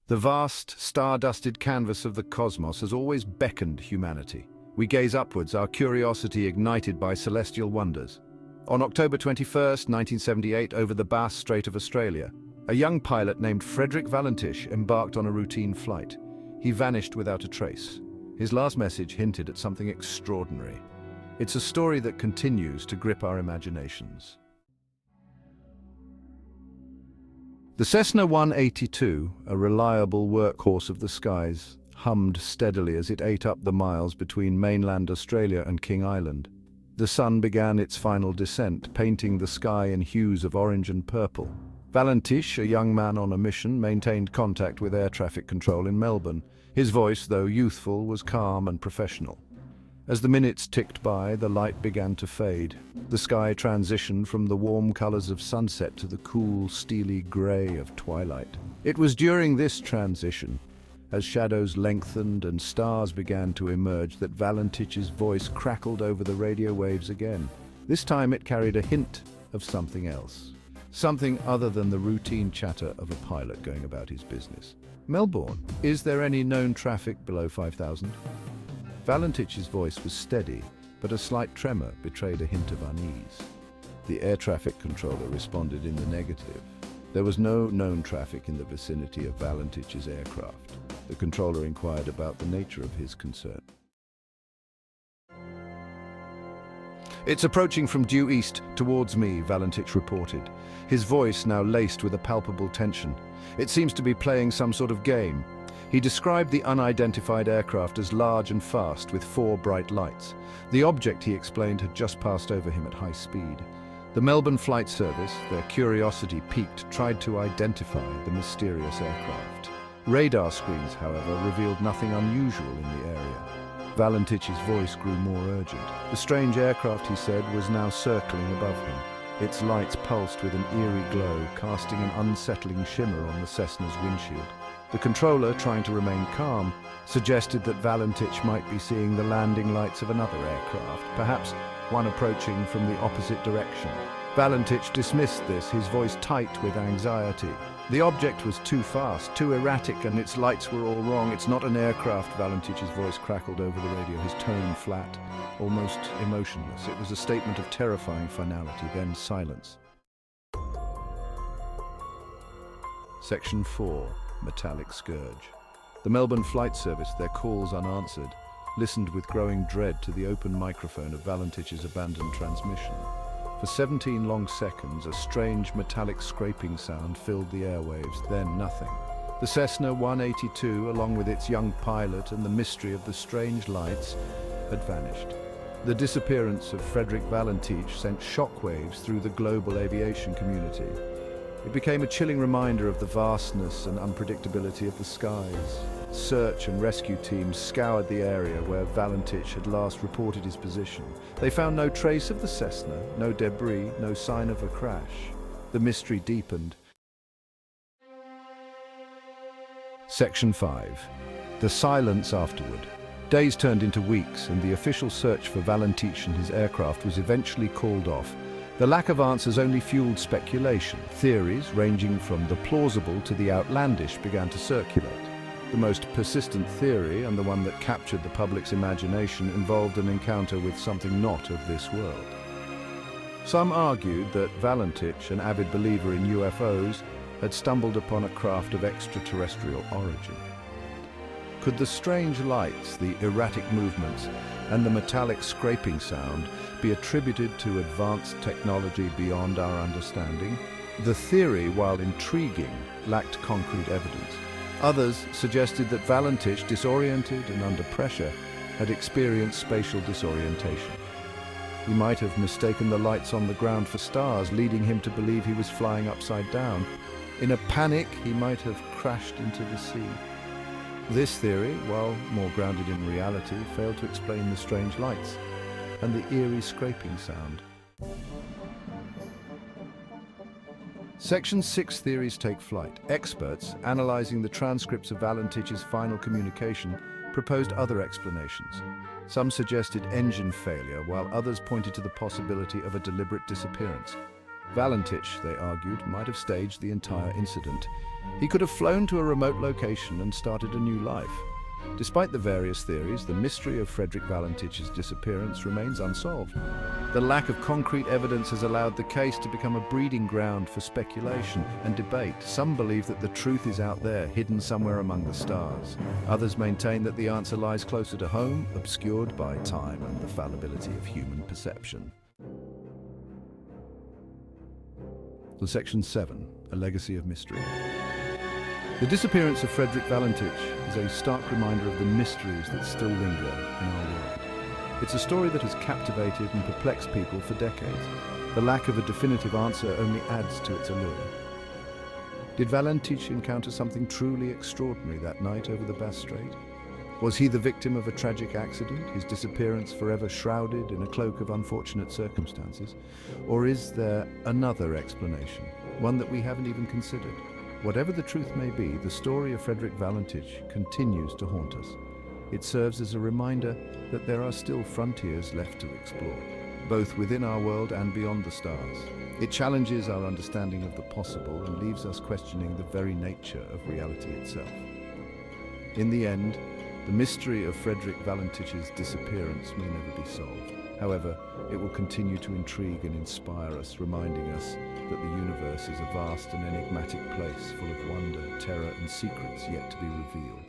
The vast, star-dusted canvas of the cosmos has always beckoned humanity. We gaze upwards, our curiosity ignited by celestial wonders. On October 21st, 1978, over the Bass Strait of Australia, a young pilot named Frederick Valentich embarked on a routine flight. He vanished without a trace. His last message hinted at something extraordinary. It's a story that continues to grip our imaginations. The Cessna 182, a reliable workhorse of the skies, hummed steadily as it ate up the miles between mainland Australia and King Island. The sun began its final descent, painting the sky in hues of orange and purple. Valentich, a young man on a mission, maintained contact with air traffic control in Melbourne. His voice, though youthful, was calm and professional. As the minutes ticked by, the light began to fade. The sky transitioned from the warm colors of sunset to the cool, steely gray of twilight. It was during this transition, as shadows lengthened and stars began to emerge, that Valentich's voice crackled over the radio waves again. This time it carried a hint of something else. Something other than the routine chatter of a pilot going about his business. Melbourne, is there any known traffic below 5,000? Valentich's voice was steady, but a slight tremor betrayed a hint of unease. The air traffic controller responded in the negative. There was no known traffic in the vicinity of Valentich's aircraft. The controller inquired about the nature of his concern. It's approaching from due east towards me, Valentich reported, his voice now laced with a palpable tension. It seems to be playing some sort of game. He described the unidentified aircraft as large and fast, with 4 bright lights. The object, he explained, had just passed over him at high speed. The Melbourne Flight Service, their curiosity piqued, tried to identify the mysterious aircraft. Radar screens, however, revealed nothing unusual in the area. Valentich's voice grew more urgent. The strange aircraft, he said, was now circling above him. Its lights pulsed with an eerie glow, casting an unsettling shimmer on the Cessna's windshield. The controller, trying to remain calm, suggested that Valentich might be seeing the landing lights of another aircraft, perhaps one approaching from the opposite direction. Valentich dismissed this, his voice tight with anxiety. The object was too fast, too erratic, and its lights were all wrong. It's not an aircraft, Valentich's voice crackled over the radio, his tone flat, almost emotionless. It was a statement of terrifying finality, then silence. Section 4. Metallic Scourge. The Melbourne Flight Service, their calls unanswered, listened with growing dread to the open microphone of Valentich's abandoned transmission. For 17 long seconds, a strange metallic scraping sound filled the airwaves, then nothing. The Cessna 182, along with its young pilot and the mystery of the strange lights, had vanished. The disappearance of Frederick Valentich sent shockwaves through the global aviation community. It became a chilling reminder of the vastness and unpredictability of the skies. Search and rescue teams scoured the area where Valentich had last reported his position. They found no trace of the Cessna, no debris, no sign of a crash. The mystery deepened. Section 5. The silence afterward. Days turned into weeks, and the official search for Valentich and his aircraft was eventually called off. The lack of answers only fueled speculation. Theories, ranging from the plausible to the outlandish, began to circulate. The most persistent theory, and the one that captured the public's imagination, involved an encounter with something not of this world. Some argued that Valentich, an avid believer in UFOs, had stumbled upon a craft of extraterrestrial origin. Could the strange lights, the erratic movements, and the metallic scraping sound be attributed to advanced technology beyond our understanding? The theory, while intriguing, lacked concrete evidence. Others suggested that Valentich, disoriented and under pressure, had experienced spatial disorientation. He might have mistaken the lights on the ground for stars, leading him to believe he was flying upside down. In a panic, he might have crashed into the sea. This theory, while more grounded in reality, failed to explain the strange lights and the eerie scraping sound. Section 6 theories take flight. Experts, analyzing the transcripts of Valentich's final communication, proposed other explanations. Some suggested engine failure, while others pointed to the possibility of a deliberate disappearance. Valentich, they argued, might have staged the entire incident. He could have flown to a remote location and started a new life. Despite the various theories, the mystery of Frederick Valentich's disappearance remains unsolved. The lack of concrete evidence has allowed the case to become a breeding ground for speculation and debate. Some believe that the truth is out there, hidden somewhere among the stars. Others maintain that the answer lies closer to home, obscured by time and the fallibility of human perception. So Section 7, A Legacy of Mystery. The disappearance of Frederick Valentich is a stark reminder of the mysteries that still linger in our world. It's a story that has captivated and perplexed people for decades. The lack of a definitive answer only adds to its allure. Did Valentich encounter something truly extraordinary that night over the Bass Strait? Was he the victim of a tragic accident, his disappearance forever shrouded in a cloak of unfortunate circumstances? Or is there another explanation, one that we haven't even considered? Whatever the truth may be, the story of Frederick Valentich continues to haunt us. It serves as a reminder that there are still frontiers left to explore, both within our world and beyond the stars. It challenges our understanding of the possible and leaves us questioning the very nature of reality itself. In the end, the mystery of Frederick Valentich's disappearance may never be solved. However, it will continue to intrigue and inspire us, reminding us that the universe is a vast and enigmatic place full of wonder, terror, and secrets yet to be revealed.